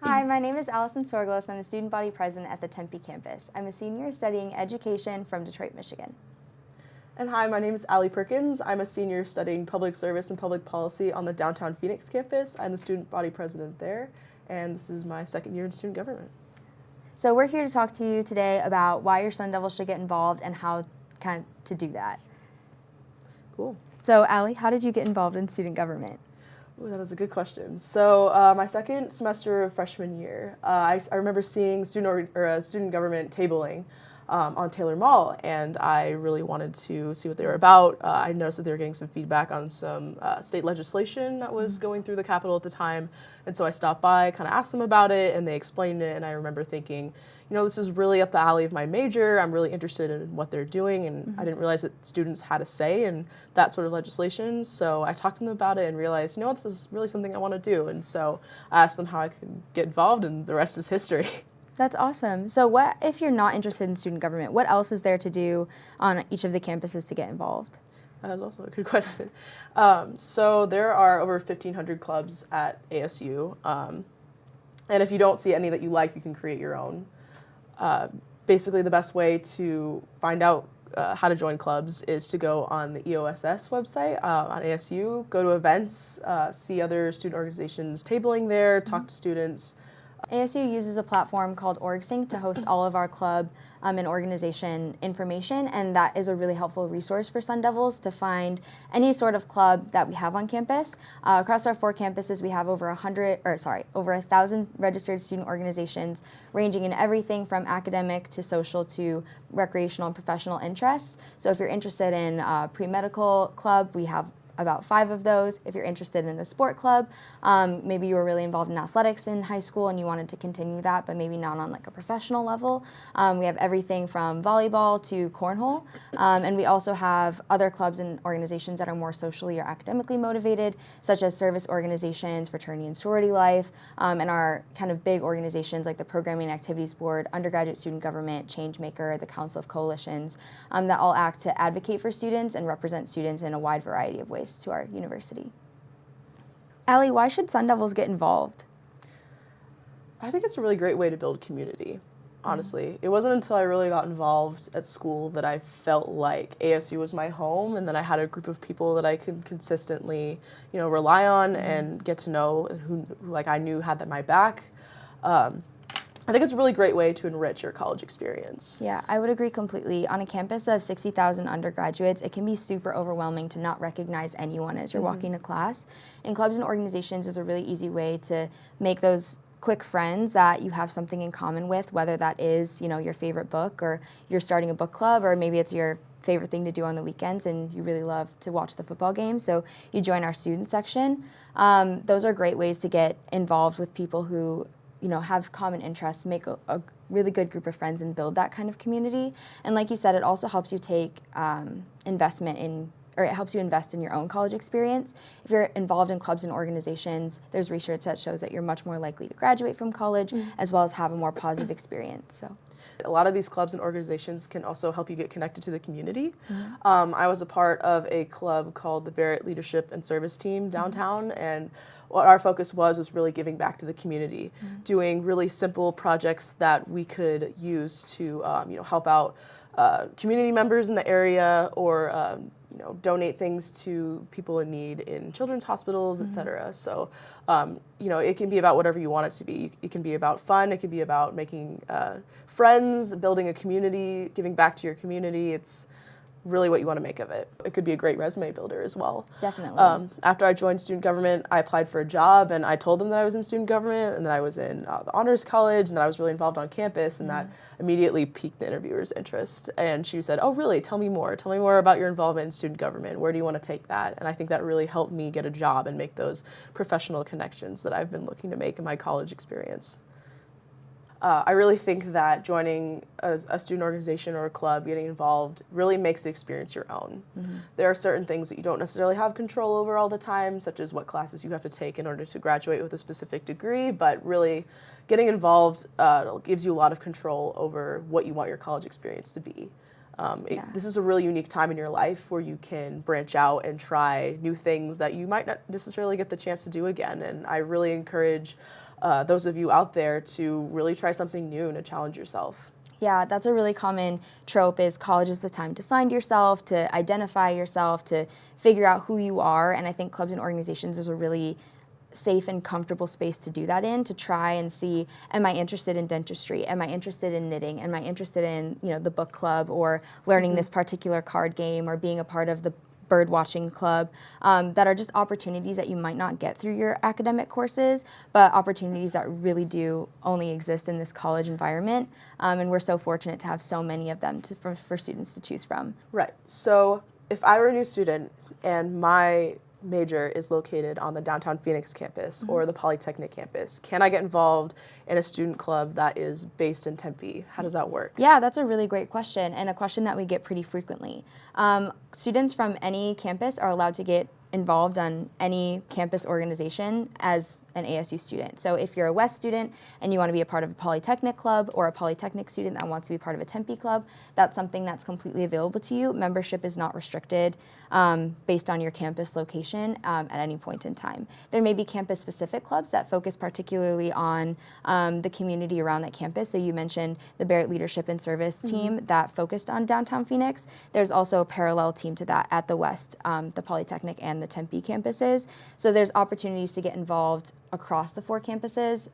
Hi, my name is Allison Sorglos. I'm the student body president at the Tempe campus. I'm a senior studying education from Detroit, Michigan. And hi, my name is Allie Perkins. I'm a senior studying public service and public policy on the downtown Phoenix campus. I'm the student body president there, and this is my second year in student government. So we're here to talk to you today about why your Sun Devils should get involved and how to do that. Cool. So Allie, how did you get involved in student government? Ooh, that is a good question. So my second semester of freshman year, I remember seeing student government tabling on Taylor Mall, and I really wanted to see what they were about. I noticed that they were getting some feedback on some state legislation that was going through the Capitol at the time, and so I stopped by, kind of asked them about it, and they explained it, and I remember thinking, you know, this is really up the alley of my major. I'm really interested in what they're doing, and I didn't realize that students had a say in that sort of legislation, so I talked to them about it and realized, you know, this is really something I want to do, and so I asked them how I could get involved, and the rest is history. That's awesome. So what if you're not interested in student government? What else is there to do on each of the campuses to get involved? That is also a good question. So there are over 1,500 clubs at ASU, and if you don't see any that you like, you can create your own. Basically, the best way to find out how to join clubs is to go on the EOSS website on ASU, go to events, see other student organizations tabling there, talk to students. ASU uses a platform called OrgSync to host all of our club and organization information, and that is a really helpful resource for Sun Devils to find any sort of club that we have on campus. Across our 4 campuses, we have over 1,000 registered student organizations, ranging in everything from academic to social to recreational and professional interests. So if you're interested in a pre-medical club, we have about 5 of those. If you're interested in a sport club, maybe you were really involved in athletics in high school and you wanted to continue that, but maybe not on like a professional level. We have everything from volleyball to cornhole. And we also have other clubs and organizations that are more socially or academically motivated, such as service organizations, fraternity and sorority life, and our kind of big organizations like the Programming and Activities Board, Undergraduate Student Government, Changemaker, the Council of Coalitions, that all act to advocate for students and represent students in a wide variety of ways to our university. Allie, why should Sun Devils get involved? I think it's a really great way to build community, honestly. It wasn't until I really got involved at school that I felt like ASU was my home, and then I had a group of people that I could consistently, you know, rely on and get to know, who like I knew had my back. I think it's a really great way to enrich your college experience. Yeah, I would agree completely. On a campus of 60,000 undergraduates, it can be super overwhelming to not recognize anyone as you're walking to class. And clubs and organizations is a really easy way to make those quick friends that you have something in common with, whether that is, you know, your favorite book, or you're starting a book club, or maybe it's your favorite thing to do on the weekends and you really love to watch the football game, so you join our student section. Those are great ways to get involved with people who, you know, have common interests, make a really good group of friends and build that kind of community. And like you said, it also helps you take it helps you invest in your own college experience. If you're involved in clubs and organizations, there's research that shows that you're much more likely to graduate from college as well as have a more positive experience. So a lot of these clubs and organizations can also help you get connected to the community. I was a part of a club called the Barrett Leadership and Service Team downtown, and what our focus was really giving back to the community, doing really simple projects that we could use to you know, help out community members in the area, or you know, donate things to people in need in children's hospitals, etc. So you know, it can be about whatever you want it to be. It can be about fun. It can be about making friends, building a community, giving back to your community. It's really what you want to make of it. It could be a great resume builder as well. Definitely. After I joined student government, I applied for a job, and I told them that I was in student government and that I was in the honors college and that I was really involved on campus, and that immediately piqued the interviewer's interest. And she said, "Oh, really? Tell me more. Tell me more about your involvement in student government. Where do you want to take that?" And I think that really helped me get a job and make those professional connections that I've been looking to make in my college experience. I really think that joining a student organization or a club, getting involved, really makes the experience your own. There are certain things that you don't necessarily have control over all the time, such as what classes you have to take in order to graduate with a specific degree, but really getting involved gives you a lot of control over what you want your college experience to be. This is a really unique time in your life where you can branch out and try new things that you might not necessarily get the chance to do again, and I really encourage those of you out there to really try something new and to challenge yourself? Yeah, that's a really common trope is college is the time to find yourself, to identify yourself, to figure out who you are. And I think clubs and organizations is a really safe and comfortable space to do that in, to try and see, am I interested in dentistry? Am I interested in knitting? Am I interested in, the book club or learning this particular card game or being a part of the bird watching club, that are just opportunities that you might not get through your academic courses, but opportunities that really do only exist in this college environment. And we're so fortunate to have so many of them for students to choose from. Right. So if I were a new student and my major is located on the downtown Phoenix campus or the Polytechnic campus, can I get involved in a student club that is based in Tempe? How does that work? Yeah, that's a really great question, and a question that we get pretty frequently. Students from any campus are allowed to get involved on any campus organization as an ASU student. So if you're a West student and you want to be a part of a Polytechnic club, or a Polytechnic student that wants to be part of a Tempe club, that's something that's completely available to you. Membership is not restricted based on your campus location at any point in time. There may be campus-specific clubs that focus particularly on the community around that campus. So you mentioned the Barrett Leadership and Service team that focused on downtown Phoenix. There's also a parallel team to that at the West, the Polytechnic and the Tempe campuses. So there's opportunities to get involved across the 4 campuses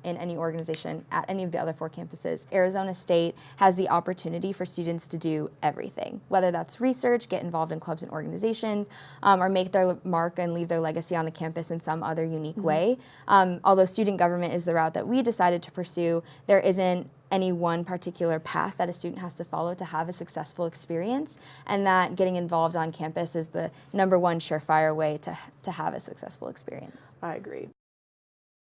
in any organization at any of the other 4 campuses. Arizona State has the opportunity for students to do everything, whether that's research, get involved in clubs and organizations, or make their mark and leave their legacy on the campus in some other unique way. Although student government is the route that we decided to pursue, there isn't any one particular path that a student has to follow to have a successful experience, and that getting involved on campus is the #1 surefire way to have a successful experience. I agree.